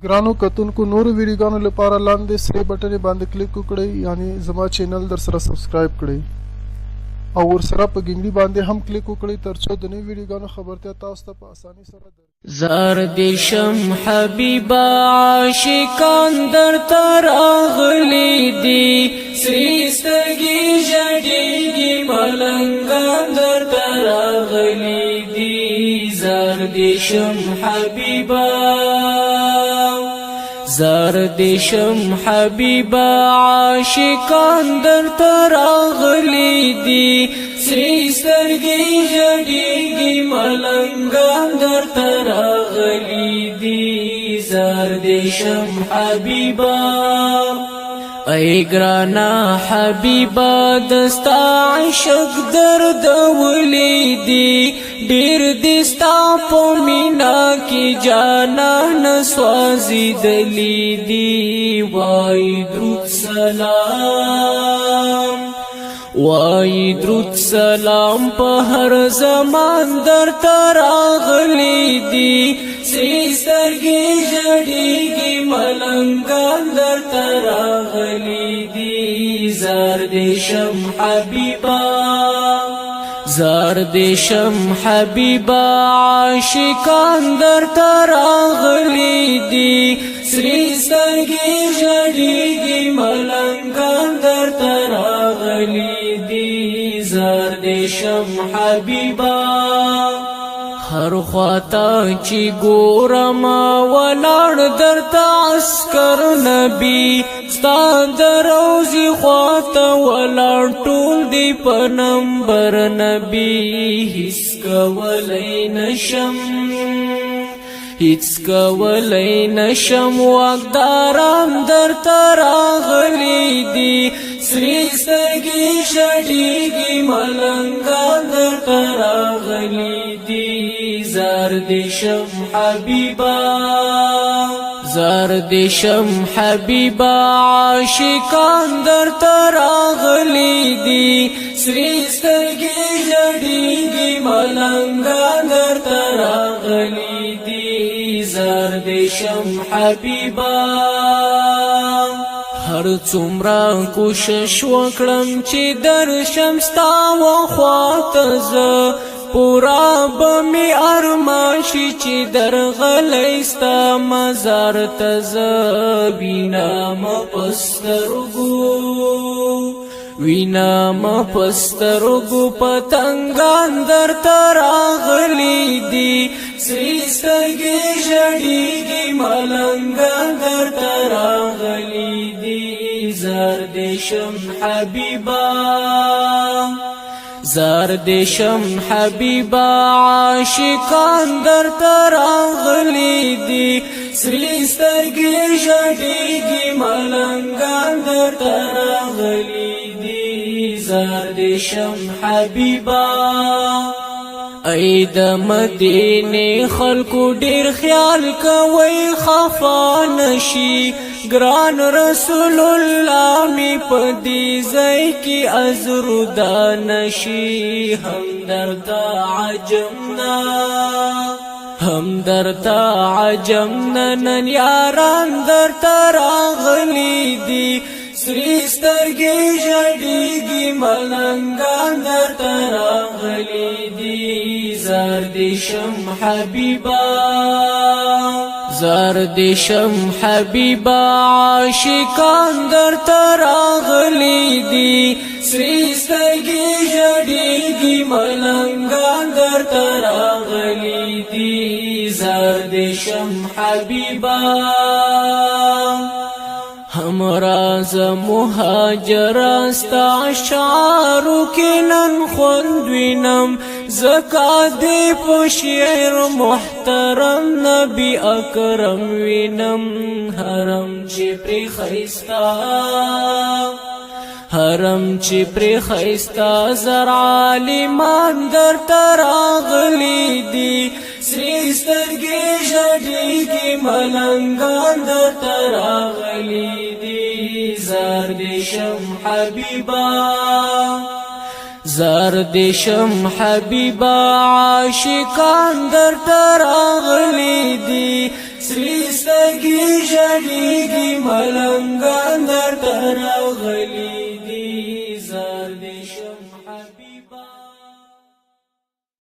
ګرانو کتونکو نورو ویډیوګانو لپاره لاندې سره بټن باندې کلیک وکړئ یعنی زما چینل در سره سبسکرایب کړئ او ورسره په ګنګړي باندې هم کلیک وکړئ ترڅو د نوو ویډیوګانو خبرتیا تاسو ته په اسانۍ سره زار دیشم حبیبا عاشقان در تراغلی دی سری سترگی جڑیگی ملنگان در تراغلی دی زار دیشم حبیبا زار دیشم حبیبا عاشقان در تراغلی دی سری سترگی جڑیگی ملنگان در تراغلی دی زار دیشم حبیبا ای گرانا حبیبا دستا عشق درد ولی دی دیر دستا پو مینا کی جانا نسوازی دلی دی وای درود سلام وای درود سلام په هر زمان در تراغلی دی سری سترگی جڑیگی ملنگان در تراغلی دی زار دیشم حبیبا زار دیشم حبیبا عاشقان در تراغلی دی سری سترگی جڑیگی ملنگان در تراغلی دی زار دیشم حبیبا هر خواتا چی گورما ولار در عسکر نبی ستا در روزی خواتا ولار طول دی پا نمبر نبی حس کولی نشم هیڅ کولی نشم واقداران در تراغلی دی سری سترگی شڑیگی ملنگان در تراغلی دی زار دیشم حبیبا زار دیشم حبیبا عاشقان در تراغلی دی سری سترگی شڑیگی ملنگان در تراغلی دی زار دیشم حبیبا هر څومره کوشش وکړم چې درشم ستا وخواته زه پورا به مې ارمان شي چې درغلی ستا مزار ته زه وینم په سترګو وینم په سترګو پتنګان در تراغلی دی سری سترګې ژړېږي ملنګان در تراغلی دی زار دیشم حبیبا زار دیشم حبیبا عاشقان در تراغلی دی سری سترګې ژړېږي ملنګان در تراغلی دی زار دیشم حبیبا ای د مدینه خلکو ډیر خیال کوي خفا نشي ګران رسول الله می پدې ځای کې ازردا نشي همدرد عجمنا همدرد عجمنا نن یاران در تراغلی دی سری سترګې ژړېږي ملنګان در تراغلی دی زار دیشم حبیبا زار دیشم حبیبا عاشقان در تراغلی دی سری سترګې ژړېږي ملنګان در تراغلی دی زار دیشم حبیبا همراز مهاجر استا اشعارو کې نن خوندوینم زکات دی په شعر محترم نبی اکرم وینم حرم چې پرې خیستا حرم چې پرې خیستا زر عالمان در تراغلی دی سری سترګې ژړېږي ملنګان در تراغلی دی زار دیشم حبیبا زار دیشم حبیبا عاشقان در تراغلی دی سریستگی جڑیگی ملنگان در تراغلی دی زار دیشم حبیبا